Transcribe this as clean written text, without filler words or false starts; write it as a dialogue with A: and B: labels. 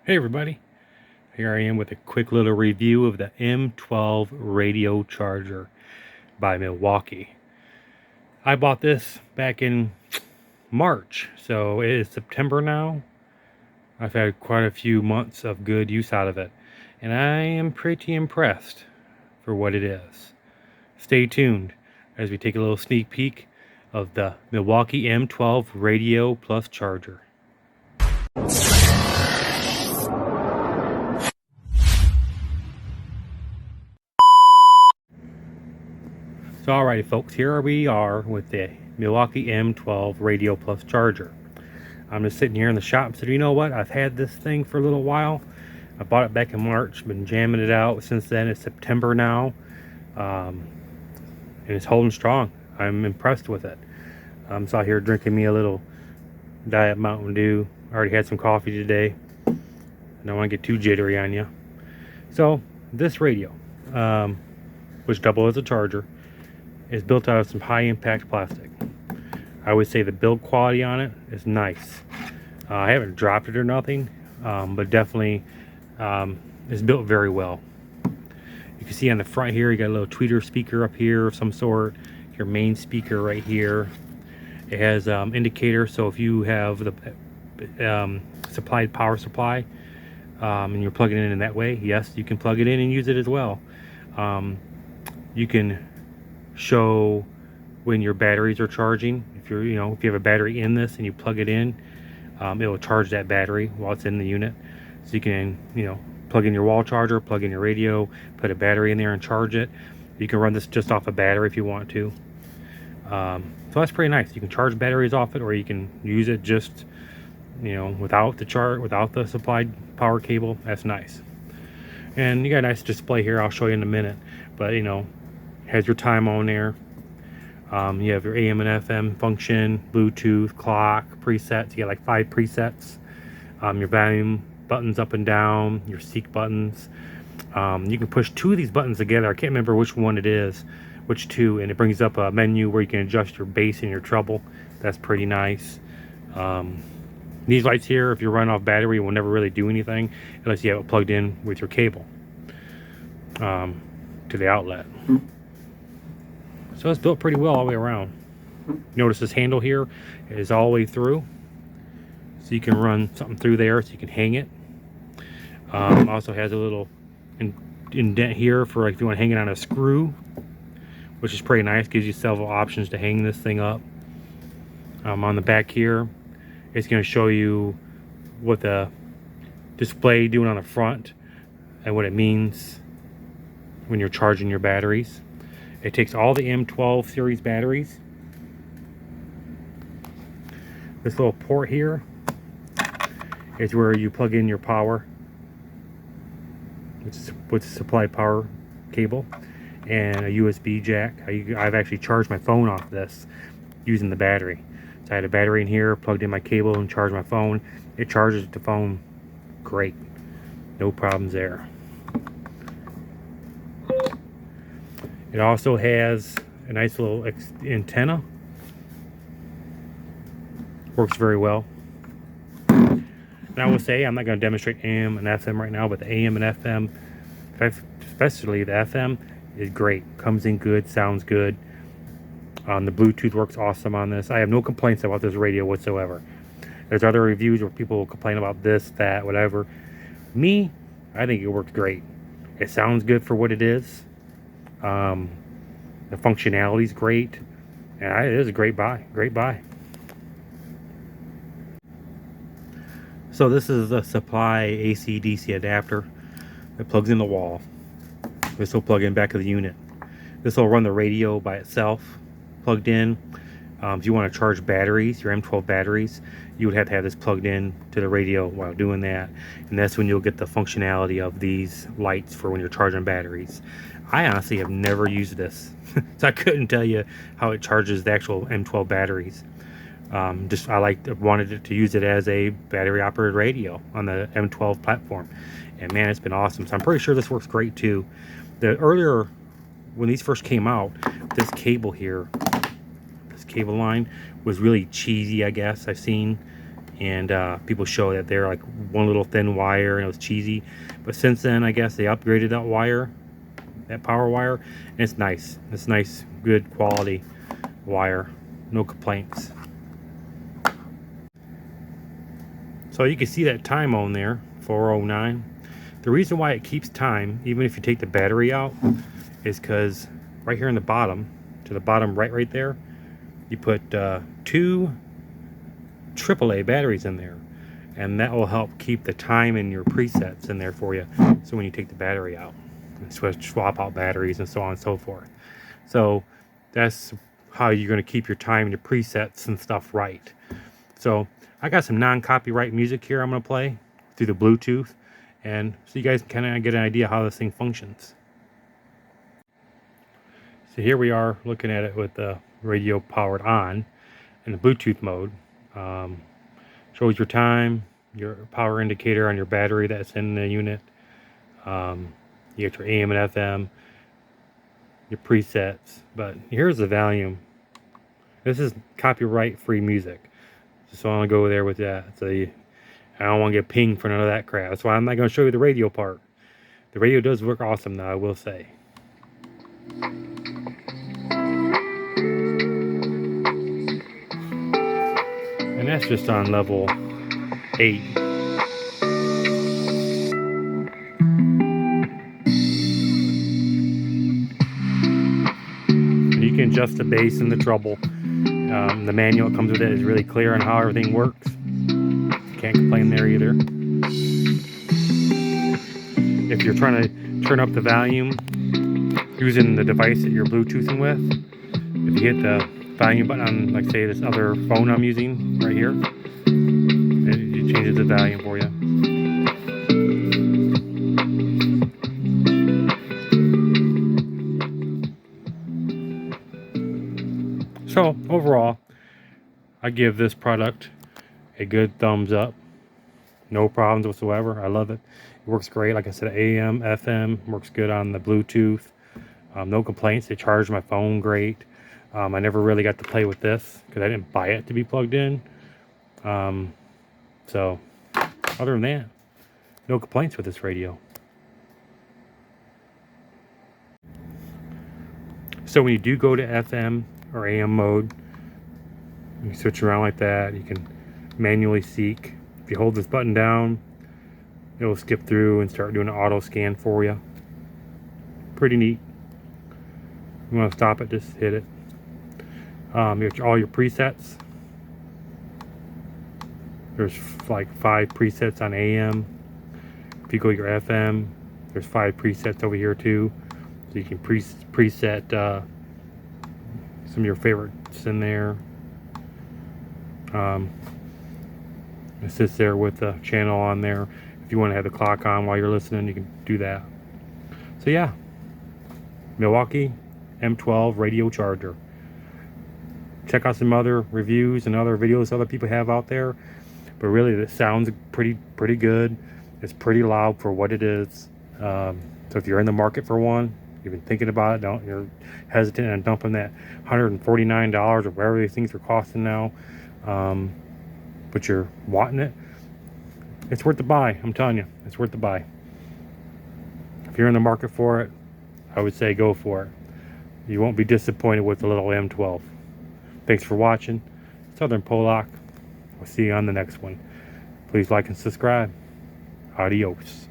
A: Hey everybody, here I am with a quick little review of the M12 Radio+Charger by Milwaukee. I bought this back in March, so it is September now. I've had quite a few months of good use out of it, and I am pretty impressed for what it is. Stay tuned as we take a little sneak peek of the Milwaukee M12 Radio+Charger. So alrighty folks, here we are with the Milwaukee M12 Radio+Charger. I'm just sitting here in the shop and said, you know what, I've had this thing for a little while. I bought it back in March, been jamming it out since then. It's September now, and it's holding strong. I'm impressed with it. I'm out here drinking me a little Diet Mountain Dew. I already had some coffee today. I don't want to get too jittery on you. So this radio, which doubles as a charger, is built out of some high impact plastic. I would say the build quality on it is nice. I haven't dropped it or nothing, but definitely it's built very well. You can see on the front here, you got a little tweeter speaker up here of some sort, your main speaker right here. It has indicator, so if you have the supplied power supply and you're plugging it in that way, yes, you can plug it in and use it as well. You can show when your batteries are charging. If you're, if you have a battery in this and you plug it in, it will charge that battery while it's in the unit. So you can, plug in your wall charger, plug in your radio, put a battery in there and charge it. You can run this just off a battery if you want to. So that's pretty nice. You can charge batteries off it, or you can use it just, without the supplied power cable. That's nice. And you got a nice display here. I'll show you in a minute. But has your time on there. You have your AM and FM function, Bluetooth, clock, presets. You get like 5 presets. Your volume buttons up and down, your seek buttons. You can push 2 of these buttons together. I can't remember which one it is, which 2, and it brings up a menu where you can adjust your bass and your treble. That's pretty nice. These lights here, if you run off battery, will never really do anything unless you have it plugged in with your cable to the outlet. So it's built pretty well all the way around. Notice this handle here is all the way through, so you can run something through there, so you can hang it. Also has a little indent here for if you want to hang it on a screw, which is pretty nice. Gives you several options to hang this thing up. On the back here, it's going to show you what the display doing on the front and what it means when you're charging your batteries. It takes all the M12 series batteries. This little port here is where you plug in your power, which is with the supply power cable, and a USB jack. I've actually charged my phone off this using the battery. So I had a battery in here, plugged in my cable and charged my phone. It charges the phone great. No problems there. It also has a nice little antenna. Works very well. And I will say, I'm not going to demonstrate AM and FM right now, but the AM and FM, especially the FM, is great. Comes in good, sounds good. The Bluetooth works awesome on this. I have no complaints about this radio whatsoever. There's other reviews where people will complain about this, that, whatever. Me, I think it works great. It sounds good for what it is. The functionality is great, and it is a great buy. So this is the supply AC DC adapter that plugs in the wall. This will plug in back of the unit. This will run the radio by itself, plugged in. If you want to charge batteries, your M12 batteries, you would have to have this plugged in to the radio while doing that, and that's when you'll get the functionality of these lights for when you're charging batteries. I honestly have never used this, so I couldn't tell you how it charges the actual M12 batteries. I wanted to use it as a battery operated radio on the M12 platform, and man, it's been awesome. So I'm pretty sure this works great too. When these first came out, this cable here, this cable line was really cheesy, I guess. I've seen and people show that they're like one little thin wire and it was cheesy. But since then, I guess they upgraded that wire, that power wire, and it's nice. It's nice, good quality wire. No complaints. So you can see that time on there, 4:09. The reason why it keeps time, even if you take the battery out, is because right here in the bottom, to the bottom right there, you put 2 AAA batteries in there, and that will help keep the time and your presets in there for you. So when you take the battery out, and swap out batteries and so on and so forth. So that's how you're going to keep your time and your presets and stuff right. So I got some non-copyright music here I'm going to play through the Bluetooth, and so you guys can kind of get an idea how this thing functions. So here we are looking at it with the radio powered on in the Bluetooth mode. Shows your time, your power indicator on your battery that's in the unit. You get your AM and FM, your presets. But here's the volume. This is copyright free music, so I'm gonna go there with that. So I don't want to get pinged for none of that crap. That's why I'm not gonna show you the radio part. The radio does work awesome though, I will say. And that's just on level 8. And you can adjust the bass and the treble. The manual that comes with it is really clear on how everything works. Can't complain there either. If you're trying to turn up the volume using the device that you're Bluetoothing with, if you hit the volume button on, like say, this other phone I'm using right here, it changes the volume for you. So overall, I give this product a good thumbs up. No problems whatsoever. I love it. It works great. Like I said, AM, FM, works good on the Bluetooth. No complaints. It charged my phone great. I never really got to play with this because I didn't buy it to be plugged in. So other than that, no complaints with this radio. So when you do go to FM or AM mode, you switch around like that. You can manually seek. If you hold this button down, it will skip through and start doing an auto scan for you. Pretty neat. You want to stop it, just hit it. You have all your presets. There's like 5 presets on AM. If you go to your FM, there's 5 presets over here too. So you can preset some of your favorites in there. It sits there with the channel on there. If you want to have the clock on while you're listening, you can do that. So yeah, Milwaukee M12 Radio+Charger. Check out some other reviews and other videos other people have out there. But really, it sounds pretty good. It's pretty loud for what it is. So if you're in the market for one, you've been thinking about it, you're hesitant on dumping that $149 or whatever these things are costing now, but you're wanting it, it's worth the buy. I'm telling you, it's worth the buy. If you're in the market for it, I would say go for it. You won't be disappointed with the little M12. Thanks for watching. Southern Polak. We'll see you on the next one. Please like and subscribe. Adios.